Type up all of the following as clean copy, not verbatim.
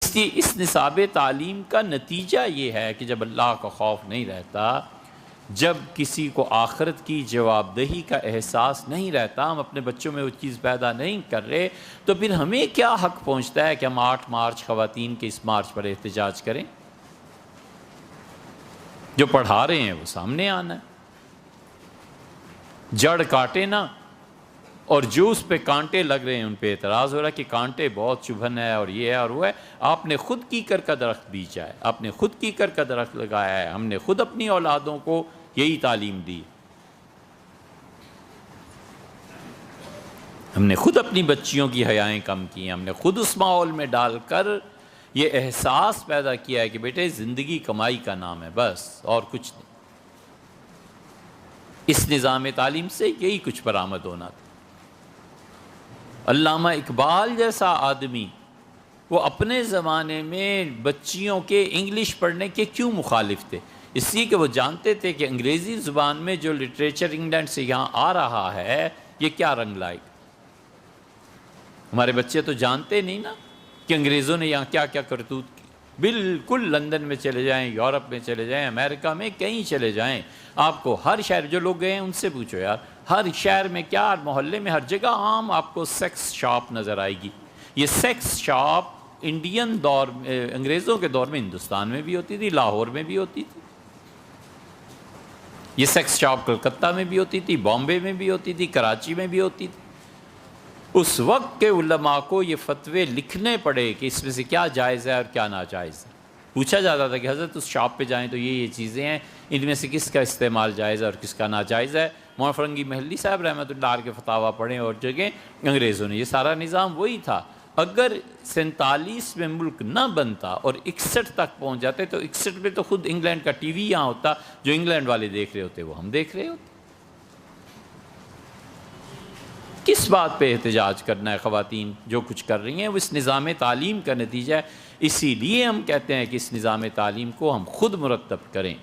اس لیے اس نصاب تعلیم کا نتیجہ یہ ہے کہ جب اللہ کا خوف نہیں رہتا، جب کسی کو آخرت کی جواب دہی کا احساس نہیں رہتا، ہم اپنے بچوں میں وہ چیز پیدا نہیں کر رہے، تو پھر ہمیں کیا حق پہنچتا ہے کہ ہم 8 مارچ خواتین کے اس مارچ پر احتجاج کریں؟ جو پڑھا رہے ہیں وہ سامنے آنا ہے، جڑ کاٹے نا، اور جو اس پہ کانٹے لگ رہے ہیں ان پہ اعتراض ہو رہا ہے کہ کانٹے بہت چبھن ہے اور یہ ہے اور وہ ہے۔ آپ نے خود کیکر کا درخت بیچا ہے، آپ نے خود کیکر کا درخت لگایا ہے، ہم نے خود اپنی اولادوں کو یہی تعلیم دی، ہم نے خود اپنی بچیوں کی حیائیں کم کی، ہم نے خود اس ماحول میں ڈال کر یہ احساس پیدا کیا ہے کہ بیٹے زندگی کمائی کا نام ہے، بس اور کچھ نہیں۔ اس نظام تعلیم سے یہی کچھ برآمد ہونا تھا۔ علامہ اقبال جیسا آدمی وہ اپنے زمانے میں بچیوں کے انگلش پڑھنے کے کیوں مخالف تھے؟ اس لیے کہ وہ جانتے تھے کہ انگریزی زبان میں جو لٹریچر انگلینڈ سے یہاں آ رہا ہے یہ کیا رنگ لائے گا۔ ہمارے بچے تو جانتے نہیں نا کہ انگریزوں نے یہاں کیا کیا کرتوت کی۔ بالکل لندن میں چلے جائیں، یورپ میں چلے جائیں، امریکہ میں کہیں چلے جائیں، آپ کو ہر شہر، جو لوگ گئے ہیں ان سے پوچھو یار، ہر شہر میں کیا، ہر محلے میں، ہر جگہ عام آپ کو سیکس شاپ نظر آئے گی۔ یہ سیکس شاپ انڈین دور انگریزوں کے دور میں ہندوستان میں بھی ہوتی تھی، لاہور میں بھی ہوتی تھی، یہ سیکس شاپ کلکتہ میں بھی ہوتی تھی، بامبے میں بھی ہوتی تھی، کراچی میں بھی ہوتی تھی۔ اس وقت کے علماء کو یہ فتوے لکھنے پڑے کہ اس میں سے کیا جائز ہے اور کیا ناجائز ہے۔ پوچھا جاتا تھا کہ حضرت اس شاپ پہ جائیں تو یہ چیزیں ہیں، ان میں سے کس کا استعمال جائز ہے اور کس کا ناجائز ہے۔ مولانا فرنگی محلی صاحب رحمۃ اللہ علیہ کے فتاویٰ پڑھیں اور جگہ انگریزوں نے، یہ سارا نظام وہی تھا۔ اگر 47 میں ملک نہ بنتا اور 61 تک پہنچ جاتے تو 61 میں تو خود انگلینڈ کا ٹی وی یہاں ہوتا، جو انگلینڈ والے دیکھ رہے ہوتے وہ ہم دیکھ رہے ہوتے۔ کس بات پہ احتجاج کرنا ہے؟ خواتین جو کچھ کر رہی ہیں وہ اس نظام تعلیم کا نتیجہ ہے۔ اسی لیے ہم کہتے ہیں کہ اس نظام تعلیم کو ہم خود مرتب کریں،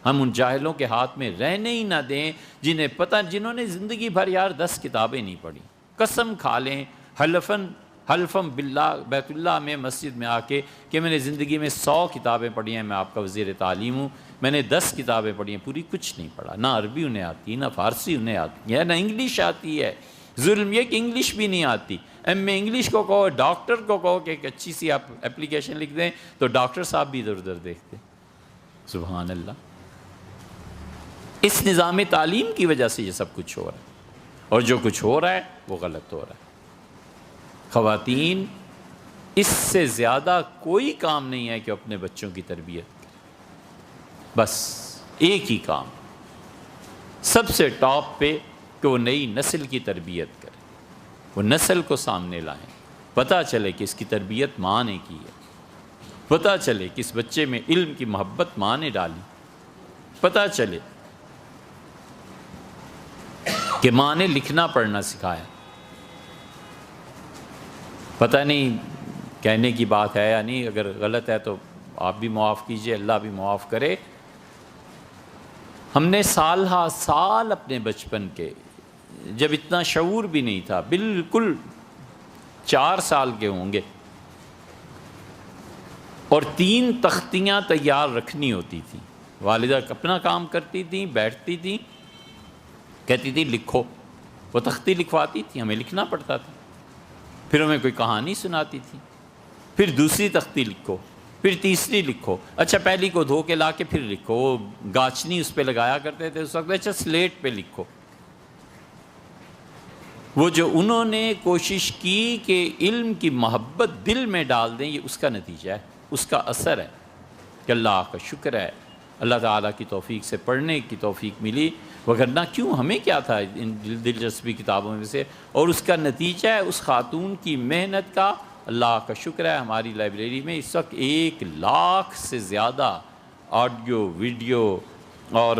ہم ان جاہلوں کے ہاتھ میں رہنے ہی نہ دیں جنہیں پتہ، جنہوں نے زندگی بھر یار 10 کتابیں نہیں پڑھی۔ قسم کھا لیں حلفم باللہ بیت اللہ میں مسجد میں آ کے کہ میں نے زندگی میں 100 کتابیں پڑھی ہیں، میں آپ کا وزیر تعلیم ہوں، میں نے 10 کتابیں پڑھی ہیں، پوری کچھ نہیں پڑھا۔ نہ عربی انہیں آتی، نہ فارسی انہیں آتی ہے، نہ انگلش آتی ہے۔ ظلم یہ کہ انگلش بھی نہیں آتی۔ ایم اے انگلش کو کہو، ڈاکٹر کو کہو کہ ایک اچھی سی آپ اپلیکیشن لکھ دیں تو ڈاکٹر صاحب بھی ادھر ادھر دیکھتے۔ سبحان اللہ۔ اس نظام تعلیم کی وجہ سے یہ سب کچھ ہو رہا ہے، اور جو کچھ ہو رہا ہے وہ غلط ہو رہا ہے۔ خواتین اس سے زیادہ کوئی کام نہیں ہے کہ اپنے بچوں کی تربیت کریں، بس ایک ہی کام سب سے ٹاپ پہ کہ وہ نئی نسل کی تربیت کریں، وہ نسل کو سامنے لائیں، پتہ چلے کہ اس کی تربیت ماں نے کی ہے، پتہ چلے کہ اس بچے میں علم کی محبت ماں نے ڈالی، پتہ چلے کہ ماں نے لکھنا پڑھنا سکھایا۔ پتہ نہیں کہنے کی بات ہے یا نہیں، اگر غلط ہے تو آپ بھی معاف کیجئے، اللہ بھی معاف کرے۔ ہم نے سال ہا سال اپنے بچپن کے، جب اتنا شعور بھی نہیں تھا، بالکل 4 سال کے ہوں گے، اور 3 تختیاں تیار رکھنی ہوتی تھیں۔ والدہ اپنا کام کرتی تھیں، بیٹھتی تھیں، کہتی تھی لکھو، وہ تختی لکھواتی تھی، ہمیں لکھنا پڑتا تھا، پھر ہمیں کوئی کہانی سناتی تھی، پھر دوسری تختی لکھو، پھر تیسری لکھو، اچھا پہلی کو دھو کے لا کے پھر لکھو، وہ گاچنی اس پہ لگایا کرتے تھے اس وقت، اچھا سلیٹ پہ لکھو۔ وہ جو انہوں نے کوشش کی کہ علم کی محبت دل میں ڈال دیں، یہ اس کا نتیجہ ہے، اس کا اثر ہے کہ اللہ کا شکر ہے اللہ تعالیٰ کی توفیق سے پڑھنے کی توفیق ملی، وگرنہ کیوں، ہمیں کیا تھا ان دلچسپی کتابوں میں سے، اور اس کا نتیجہ ہے اس خاتون کی محنت کا۔ اللہ کا شکر ہے ہماری لائبریری میں اس وقت 1 لاکھ سے زیادہ آڈیو، ویڈیو اور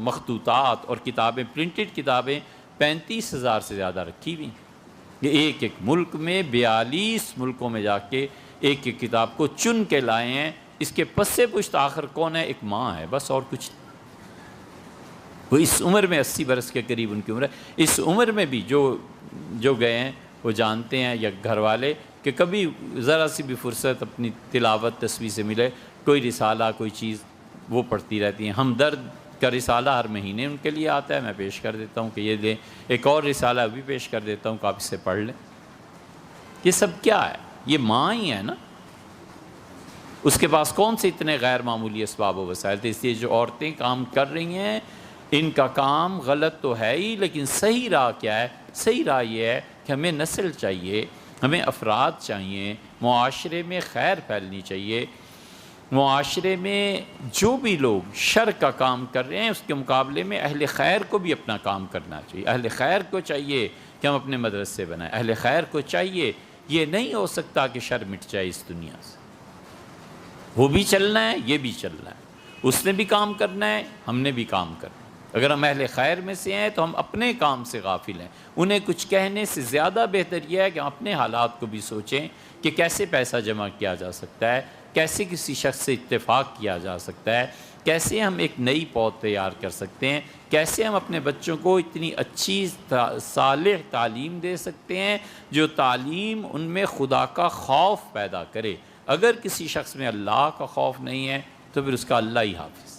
مخطوطات اور کتابیں، پرنٹڈ کتابیں 35,000 سے زیادہ رکھی ہوئی۔ یہ ایک ملک میں 42 ملکوں میں جا کے ایک کتاب کو چن کے لائے ہیں۔ اس کے پس پشت آخر کون ہے؟ ایک ماں ہے، بس اور کچھ نہیں۔ وہ اس عمر میں 80 برس کے قریب ان کی عمر ہے، اس عمر میں بھی جو گئے ہیں وہ جانتے ہیں، یا گھر والے کہ کبھی ذرا سی بھی فرصت اپنی تلاوت تسبیح سے ملے، کوئی رسالہ کوئی چیز وہ پڑھتی رہتی ہیں۔ ہمدرد کا رسالہ ہر مہینے ان کے لیے آتا ہے، میں پیش کر دیتا ہوں کہ یہ دیں، ایک اور رسالہ بھی پیش کر دیتا ہوں کہ آپ اس سے پڑھ لیں۔ یہ سب کیا ہے؟ یہ ماں ہی ہے نا، اس کے پاس کون سے اتنے غیر معمولی اسباب و وسائل تھے؟ اس لیے جو عورتیں کام کر رہی ہیں ان کا کام غلط تو ہے ہی، لیکن صحیح راہ کیا ہے؟ صحیح راہ یہ ہے کہ ہمیں نسل چاہیے، ہمیں افراد چاہیے، معاشرے میں خیر پھیلنی چاہیے، معاشرے میں جو بھی لوگ شر کا کام کر رہے ہیں اس کے مقابلے میں اہل خیر کو بھی اپنا کام کرنا چاہیے۔ اہل خیر کو چاہیے کہ ہم اپنے مدرسے بنائیں، اہل خیر کو چاہیے، یہ نہیں ہو سکتا کہ شر مٹ جائے اس دنیا سے، وہ بھی چلنا ہے، یہ بھی چلنا ہے، اس نے بھی کام کرنا ہے، ہم نے بھی کام کرنا ہے۔ اگر ہم اہل خیر میں سے ہیں تو ہم اپنے کام سے غافل ہیں۔ انہیں کچھ کہنے سے زیادہ بہتر یہ ہے کہ ہم اپنے حالات کو بھی سوچیں کہ کیسے پیسہ جمع کیا جا سکتا ہے، کیسے کسی شخص سے اتفاق کیا جا سکتا ہے، کیسے ہم ایک نئی پود تیار کر سکتے ہیں، کیسے ہم اپنے بچوں کو اتنی اچھی صالح تعلیم دے سکتے ہیں جو تعلیم ان میں خدا کا خوف پیدا کرے۔ اگر کسی شخص میں اللہ کا خوف نہیں ہے تو پھر اس کا اللہ ہی حافظ۔